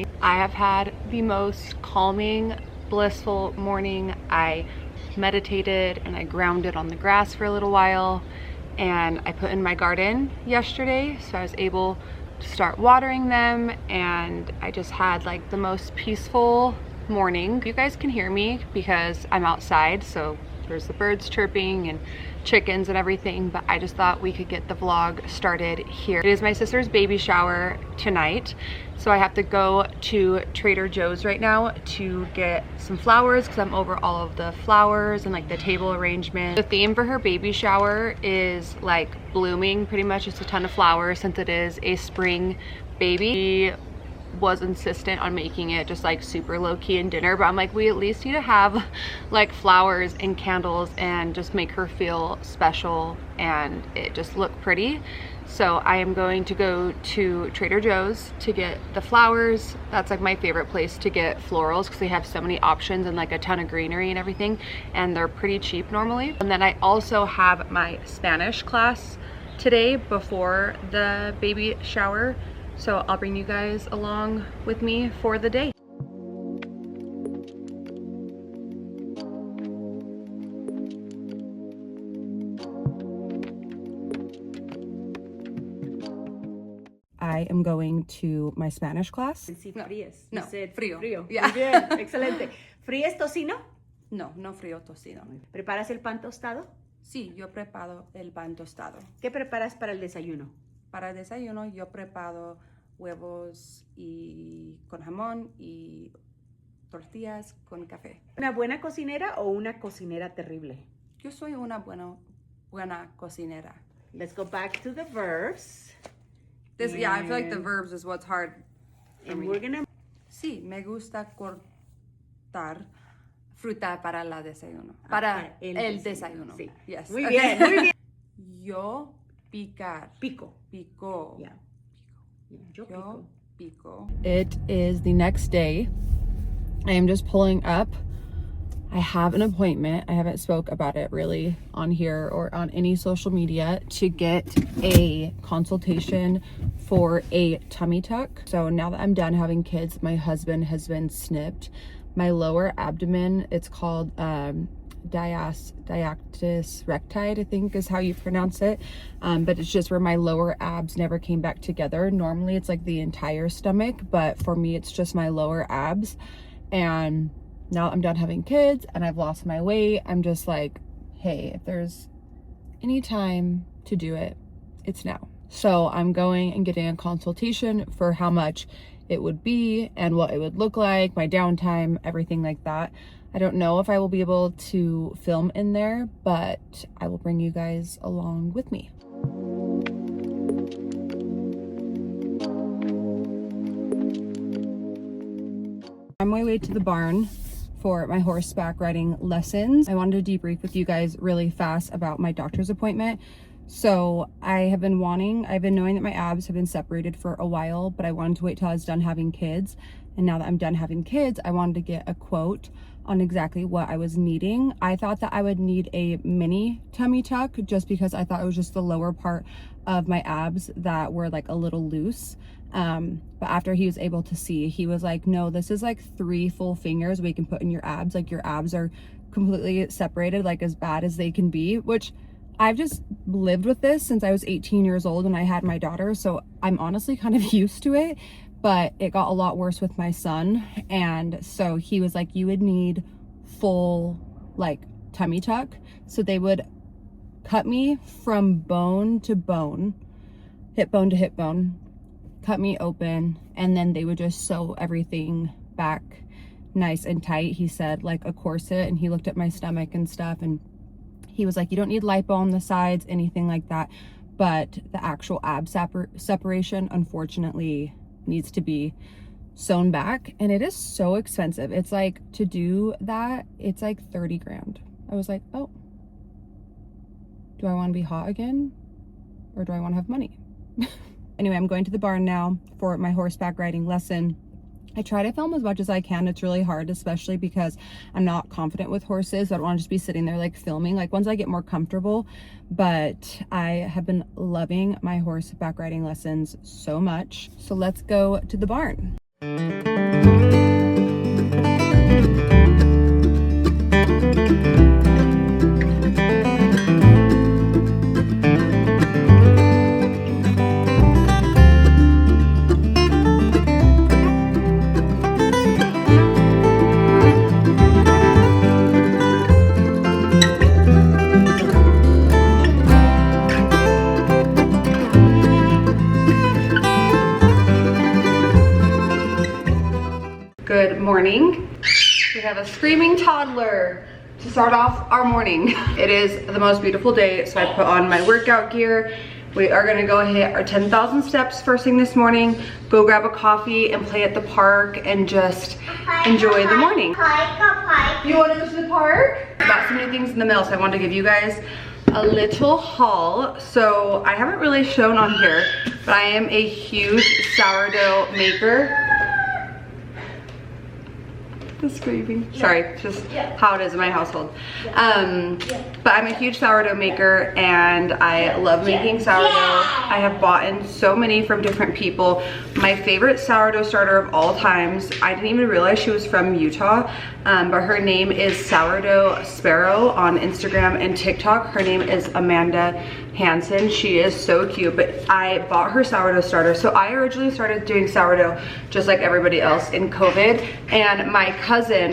morning. I have had the most calming, blissful morning. I meditated and I grounded on the grass for a little while, and I put in my garden yesterday, so I was able to start watering them, and I just had like the most peaceful morning. You guys can hear me because I'm outside, so there's the birds chirping and chickens and everything, but I just thought we could get the vlog started here. It is my sister's baby shower tonight, so I have to go to Trader Joe's right now to get some flowers because I'm over all of the flowers and like the table arrangement. The theme for her baby shower is like blooming, pretty much just a ton of flowers since it is a spring baby. Was insistent on making it just like super low-key in dinner, but I'm like, we at least need to have like flowers and candles and just make her feel special and it just look pretty. So I am going to go to Trader Joe's to get the flowers. That's like my favorite place to get florals because they have so many options and like a ton of greenery and everything, and they're pretty cheap normally. And then I also have my Spanish class today before the baby shower, so I'll bring you guys along with me for the day. I am going to my Spanish class. Sí, fríes. No, You said frío. Frío. Yeah. Muy bien, excelente. ¿Fríes tocino? No, no frío tocino. ¿Preparas el pan tostado? Sí, yo preparo el pan tostado. ¿Qué preparas para el desayuno? Para el desayuno yo preparo huevos y con jamón y tortillas con café. ¿Una buena cocinera o una cocinera terrible? Yo soy una buena cocinera. Let's go back to the verbs. Yeah, I feel like the verbs is what's hard for And me. we're gonna... Sí, me gusta cortar fruta para la desayuno. Para el desayuno. Sí. Yes. Muy Okay. bien, muy bien. Yo picar. Pico. Pico. Yeah. Yo Yo pico. pico. It is the next day. I am just pulling up. I have an appointment. I haven't spoke about it really on here or on any social media to get a consultation for a tummy tuck. So now that I'm done having kids, my husband has been snipped. My lower abdomen, it's called diastasis recti, I think is how you pronounce it, but it's just where my lower abs never came back together. Normally it's like the entire stomach, but for me it's just my lower abs. And now I'm done having kids and I've lost my weight, I'm just like, hey, if there's any time to do it, it's now. So I'm going and getting a consultation for how much it would be and what it would look like, my downtime, everything like that. I don't know if I will be able to film in there, but I will bring you guys along with me. On my way to the barn for my horseback riding lessons. I wanted to debrief with you guys really fast about my doctor's appointment. So I've been knowing that my abs have been separated for a while, but I wanted to wait till I was done having kids. And now that I'm done having kids, I wanted to get a quote on exactly what I was needing. I thought that I would need a mini tummy tuck just because I thought it was just the lower part of my abs that were like a little loose. But after he was able to see, he was like, no, this is like 3 full fingers we can put in your abs. Like your abs are completely separated, like as bad as they can be, which I've just lived with this since I was 18 years old when I had my daughter. So I'm honestly kind of used to it, but it got a lot worse with my son. And so he was like, you would need full like tummy tuck. So they would cut me from bone to bone, hip bone to hip bone, cut me open, and then they would just sew everything back nice and tight. He said like a corset, and he looked at my stomach and stuff, and he was like, you don't need lipo on the sides, anything like that, but the actual ab separation unfortunately needs to be sewn back, and it is so expensive. It's like, to do that, it's like 30 grand. I was like, oh, do I want to be hot again, or do I want to have money? Anyway, I'm going to the barn now for my horseback riding lesson. I try to film as much as I can. It's really hard, especially because I'm not confident with horses. I don't want to just be sitting there like filming, like once I get more comfortable. But I have been loving my horseback riding lessons so much. So let's go to the barn. Good morning. We have a screaming toddler to start off our morning. It is the most beautiful day, so I put on my workout gear. We are gonna go hit our 10,000 steps first thing this morning, go grab a coffee and play at the park and just enjoy the morning. You wanna go to the park? I got so many things in the mail, so I wanted to give you guys a little haul. So I haven't really shown on here, but I am a huge sourdough maker. The screaming. Sorry, just how it is in my household. But I'm a huge sourdough maker and I love making sourdough. I have bought in so many from different people. My favorite sourdough starter of all times, I didn't even realize she was from Utah, but her name is Sourdough Sparrow on Instagram and TikTok. Her name is Amanda Hansen. She is so cute, but I bought her sourdough starter. So I originally started doing sourdough just like everybody else in COVID, and my cousin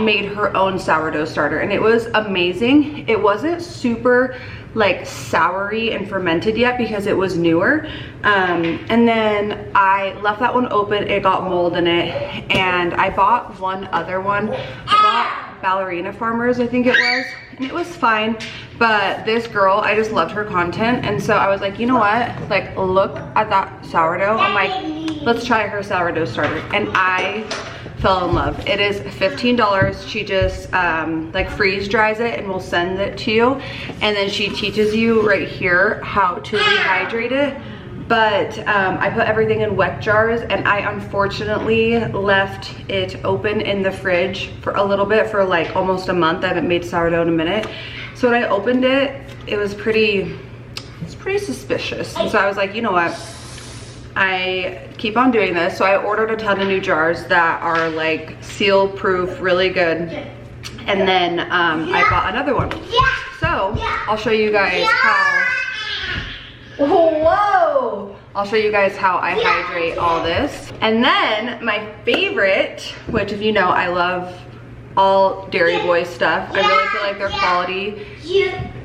made her own sourdough starter and it was amazing. It wasn't super like soury and fermented yet because it was newer, and then I left that one open. It got mold in it, and I bought one other one. I bought Ballerina Farmers, I think it was, and it was fine. But this girl, I just loved her content, and so I was like, you know what, like look at that sourdough. I'm like, let's try her sourdough starter, and I fell in love. It is $15. She just like freeze dries it and will send it to you, and then she teaches you right here how to rehydrate it. But I put everything in wet jars, and I unfortunately left it open in the fridge for a little bit, for like almost a month. I haven't made sourdough in a minute. So when I opened it, it was pretty suspicious. And so I was like, you know what? I keep on doing this. So I ordered a ton of new jars that are like seal proof, really good. And then I bought another one. So I'll show you guys how, whoa! I'll show you guys how I hydrate all this. And then my favorite, which if you know, I love all Dairy Boy stuff. I really feel like their quality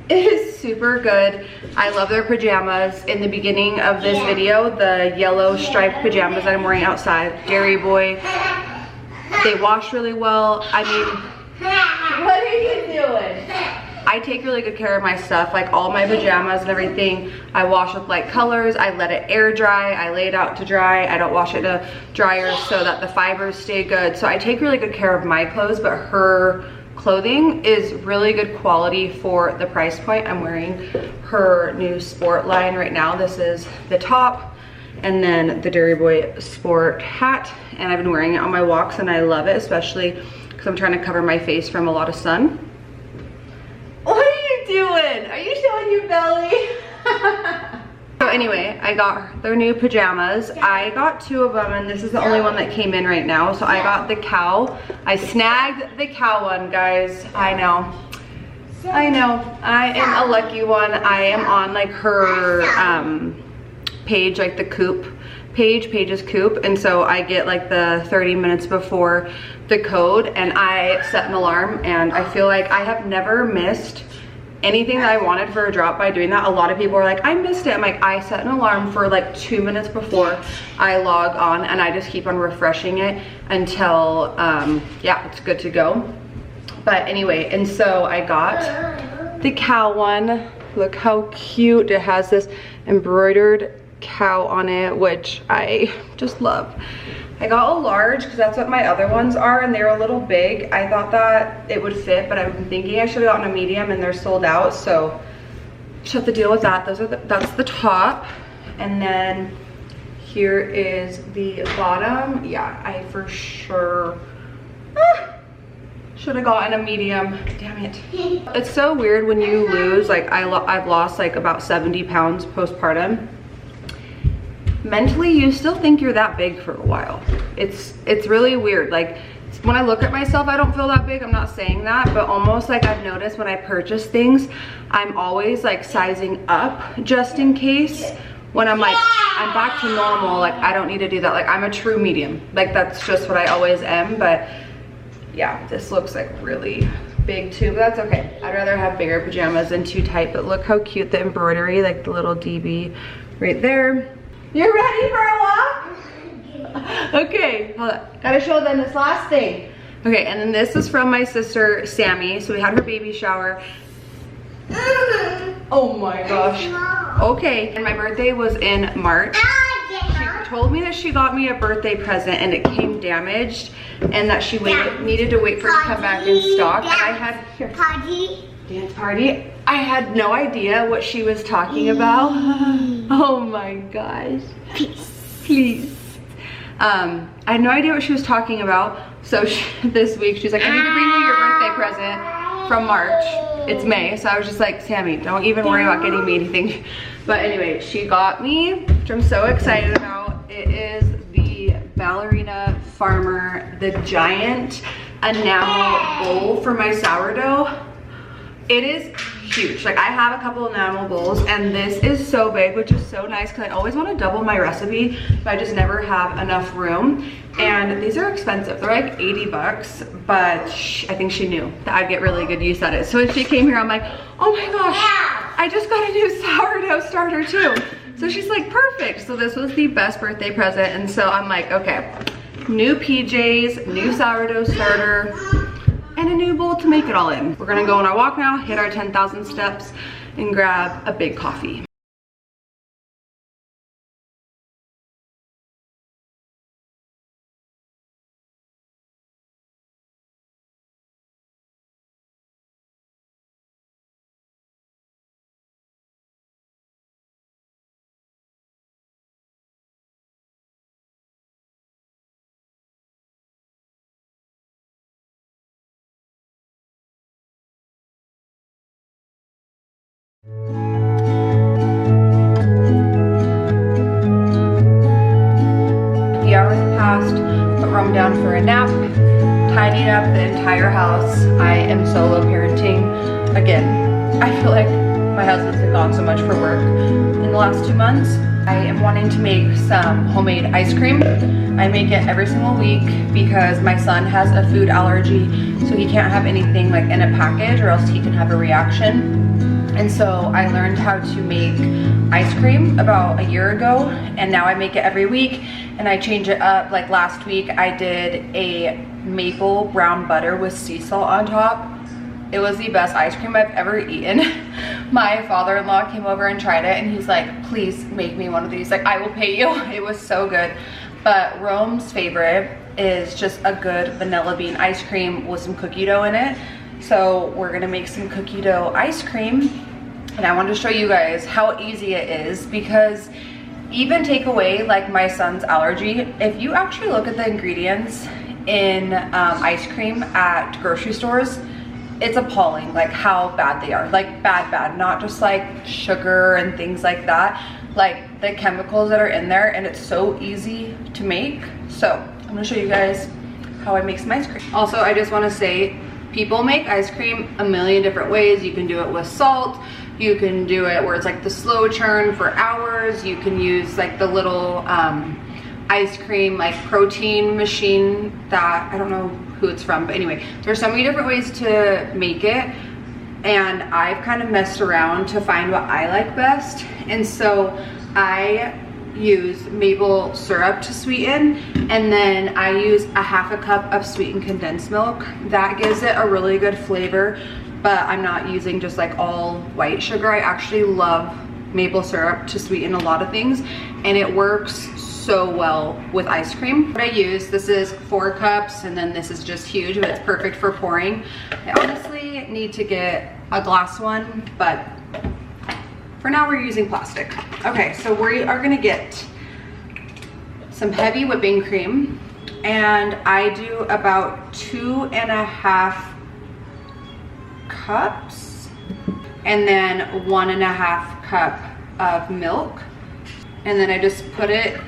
is super good. I love their pajamas. In the beginning of this video, the yellow striped pajamas that I'm wearing outside, Dairy Boy, they wash really well. I mean, what are you doing? I take really good care of my stuff, like all my pajamas and everything. I wash with light colors. I let it air dry. I lay it out to dry. I don't wash it to dryer so that the fibers stay good. So I take really good care of my clothes, but her clothing is really good quality for the price point. I'm wearing her new sport line right now. This is the top and then the Dairy Boy sport hat, and I've been wearing it on my walks and I love it, especially because I'm trying to cover my face from a lot of sun. What are you doing? Are you showing your belly? So anyway, I got their new pajamas. I got two of them, and this is the only one that came in right now. So I got the cow. I snagged the cow one, guys. I know. I am a lucky one. I am on like her page, like the Coop page, Page's Coop, and so I get like the 30 minutes before the code, and I set an alarm, and I feel like I have never missed anything that I wanted for a drop by doing that. A lot of people are like, I missed it. I'm like, I set an alarm for like 2 minutes before I log on, and I just keep on refreshing it until yeah, it's good to go. But anyway, and so I got the cow one. Look how cute. It has this embroidered cow on it, which I just love. I got a large because that's what my other ones are, and they're a little big. I thought that it would fit, but I've been thinking I should have gotten a medium, and they're sold out, so just have to deal with that. That's the top, and then here is the bottom. Yeah, I for sure should have gotten a medium. Damn it. It's so weird when you lose, like I've lost like about 70 pounds postpartum. Mentally, you still think you're that big for a while. It's really weird. Like when I look at myself, I don't feel that big. I'm not saying that, but almost like I've noticed when I purchase things, I'm always like sizing up just in case. When I'm like, I'm back to normal, like I don't need to do that. Like I'm a true medium. Like that's just what I always am. But yeah, this looks like really big too, but that's okay. I'd rather have bigger pajamas than too tight. But look how cute the embroidery, like the little DB right there. You ready for a walk? Okay, hold on. Gotta show them this last thing. Okay, and then this is from my sister, Sammy. So we had her baby shower. Oh my gosh. Okay, and my birthday was in March. She told me that she got me a birthday present and it came damaged and that she needed to wait for it to come back in stock. And I had dance party. I had no idea what she was talking about. Oh my gosh. Please. I had no idea what she was talking about. So this week she's like, I need to bring you your birthday present from March. It's May. So I was just like, Sammy, don't even worry about getting me anything. But anyway, she got me, which I'm so excited about. It is the Ballerina Farmer, the giant enamel bowl for my sourdough. It is huge. Like I have a couple enamel bowls and this is so big, which is so nice because I always want to double my recipe, but I just never have enough room. And these are expensive. They're like 80 bucks, but I think she knew that I'd get really good use out of it. So when she came here, I'm like, oh my gosh, I just got a new sourdough starter too. So she's like, perfect. So this was the best birthday present. And so I'm like, okay, new PJs, new sourdough starter, and a new bowl to make it all in. We're gonna go on our walk now, hit our 10,000 steps, and grab a big coffee. The hours have passed, put Rome down for a nap, tidied up the entire house. I am solo parenting again. I feel like my husband's been gone so much for work in the last 2 months. I am wanting to make some homemade ice cream. I make it every single week because my son has a food allergy, so he can't have anything like in a package or else he can have a reaction. And so I learned how to make ice cream about a year ago, and now I make it every week and I change it up. Like last week I did a maple brown butter with sea salt on top. It was the best ice cream I've ever eaten. My father-in-law came over and tried it and he's like, please make me one of these. Like, I will pay you. It was so good. But Rome's favorite is just a good vanilla bean ice cream with some cookie dough in it. So we're gonna make some cookie dough ice cream. And I wanted to show you guys how easy it is, because even take away like my son's allergy, if you actually look at the ingredients in ice cream at grocery stores, it's appalling like how bad they are. Like bad, not just like sugar and things like that, like the chemicals that are in there, and it's so easy to make. So I'm gonna show you guys how I make some ice cream. Also, I just wanna say, people make ice cream a million different ways. You can do it with salt, you can do it where it's like the slow churn for hours, you can use like the little ice cream like protein machine that I don't know who it's from, but anyway, there's so many different ways to make it, and I've kind of messed around to find what I like best. And so I use maple syrup to sweeten, and then I use a ½ cup of sweetened condensed milk. That gives it a really good flavor, but I'm not using just like all white sugar. I actually love maple syrup to sweeten a lot of things, and it works so well with ice cream. What I use, this is 4 cups, and then this is just huge, but it's perfect for pouring. I honestly need to get a glass one, but for now we're using plastic. Okay, so we are gonna get some heavy whipping cream, and I do about 2½ cups, and then 1½ cup of milk, and then I just put it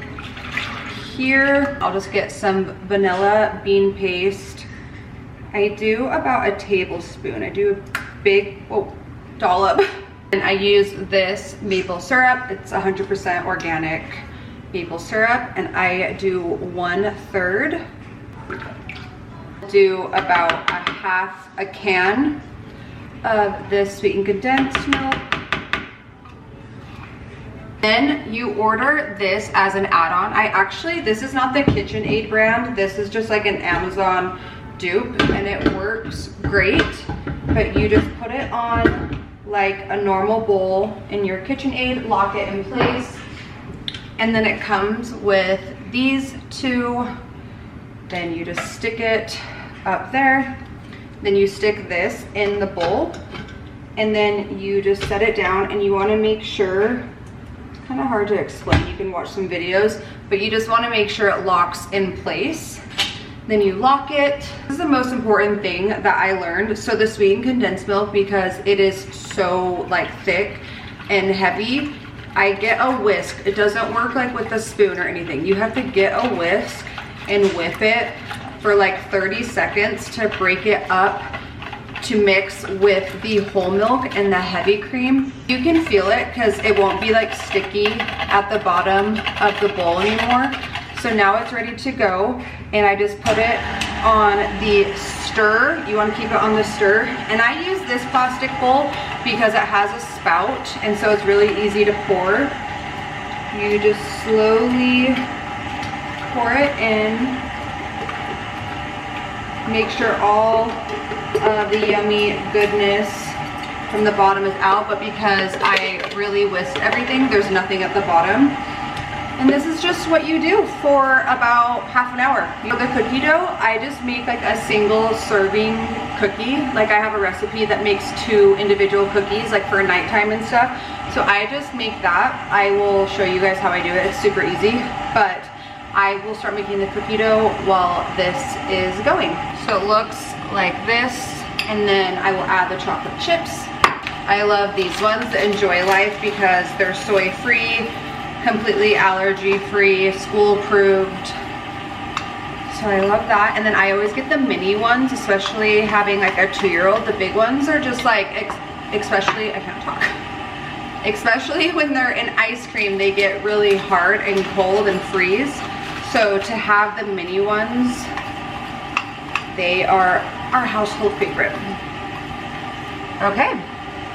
here. I'll just get some vanilla bean paste. I do about a tablespoon. I do a big dollop. And I use this maple syrup. It's 100% organic maple syrup, and I do 1/3. Do about a ½ can of this sweetened condensed milk. Then you order this as an add-on. This is not the KitchenAid brand. This is just like an Amazon dupe, and it works great. But you just put it on like a normal bowl in your KitchenAid, lock it in place, and then it comes with these two. Then you just stick it up there. Then you stick this in the bowl, and then you just set it down, and you want to make sure, it's kind of hard to explain, you can watch some videos, but you just want to make sure it locks in place. Then you lock it. This is the most important thing that I learned. So the sweetened condensed milk, because it is so like thick and heavy, I get a whisk. It doesn't work like with a spoon or anything. You have to get a whisk and whip it for like 30 seconds to break it up to mix with the whole milk and the heavy cream. You can feel it because it won't be like sticky at the bottom of the bowl anymore. So now it's ready to go, and I just put it on the stir. You want to keep it on the stir, and I use this plastic bowl because it has a spout, and so it's really easy to pour. You just slowly pour it in. Make sure all of the yummy goodness from the bottom is out, but because I really whisked everything, there's nothing at the bottom. And this is just what you do for about half an hour. For the cookie dough, I just make like a single serving cookie. Like I have a recipe that makes 2 individual cookies, like for nighttime and stuff. So I just make that. I will show you guys how I do it. It's super easy, but I will start making the cookie dough while this is going. So it looks like this, and then I will add the chocolate chips. I love these ones, the Enjoy Life, because they're soy free, completely allergy free, school approved. So I love that. And then I always get the mini ones, especially having like a 2-year-old. The big ones are just like, especially, I can't talk. Especially when they're in ice cream, they get really hard and cold and freeze. So to have the mini ones, they are our household favorite. Okay,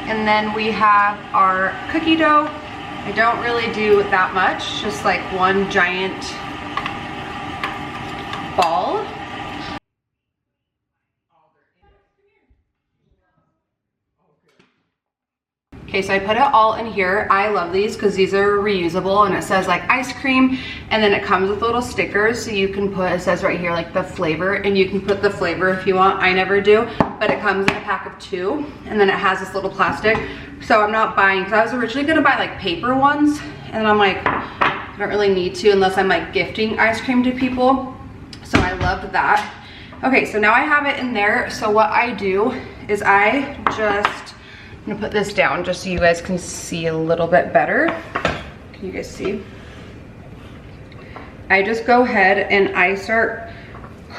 and then we have our cookie dough. I don't really do that much, just like one giant ball. Okay, so I put it all in here. I love these because these are reusable, and it says like ice cream, and then it comes with little stickers, so you can put, it says right here like the flavor, and you can put the flavor if you want. I never do, but it comes in a pack of 2, and then it has this little plastic. So I'm not buying, because I was originally gonna buy like paper ones, and I'm like, I don't really need to unless I'm like gifting ice cream to people. So I loved that. Okay, so now I have it in there. So what I do is I'm gonna put this down just so you guys can see a little bit better. Can you guys see? I just go ahead and I start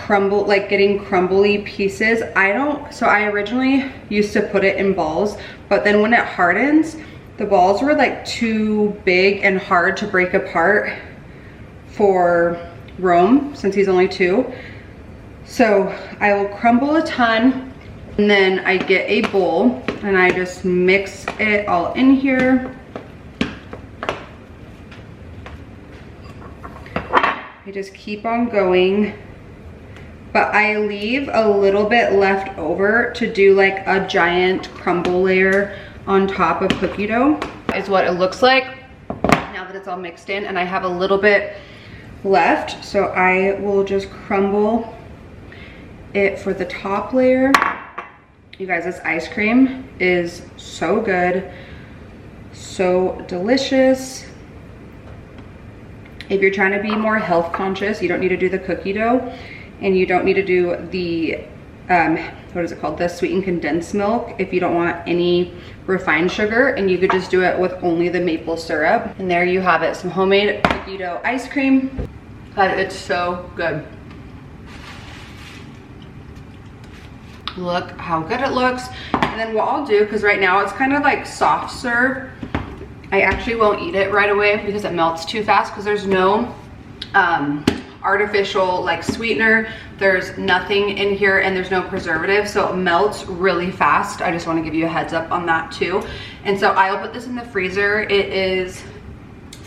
getting crumbly pieces. So I originally used to put it in balls, but then when it hardens, the balls were like too big and hard to break apart for Rome, since he's only 2. So I will crumble a ton, and then I get a bowl and I just mix it all in here. I just keep on going, but I leave a little bit left over to do like a giant crumble layer on top of cookie dough. Is what it looks like now that it's all mixed in, and I have a little bit left, so I will just crumble it for the top layer. You guys, this ice cream is so good, so delicious. If you're trying to be more health conscious, you don't need to do the cookie dough, and you don't need to do the what is it called, the sweetened condensed milk, if you don't want any refined sugar, and you could just do it with only the maple syrup. And there you have it, some homemade cookie dough ice cream. God, it's so good. Look how good it looks. And then what I'll do, because right now it's kind of like soft serve, I actually won't eat it right away because it melts too fast, because there's no artificial like sweetener, there's nothing in here, and there's no preservative, so it melts really fast. I just want to give you a heads up on that too. And so I'll put this in the freezer. It is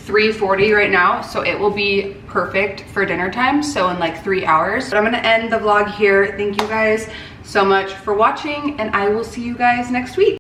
3:40 right now, so it will be perfect for dinner time, so in like 3 hours. But I'm gonna end the vlog here. Thank you guys so much for watching, and I will see you guys next week.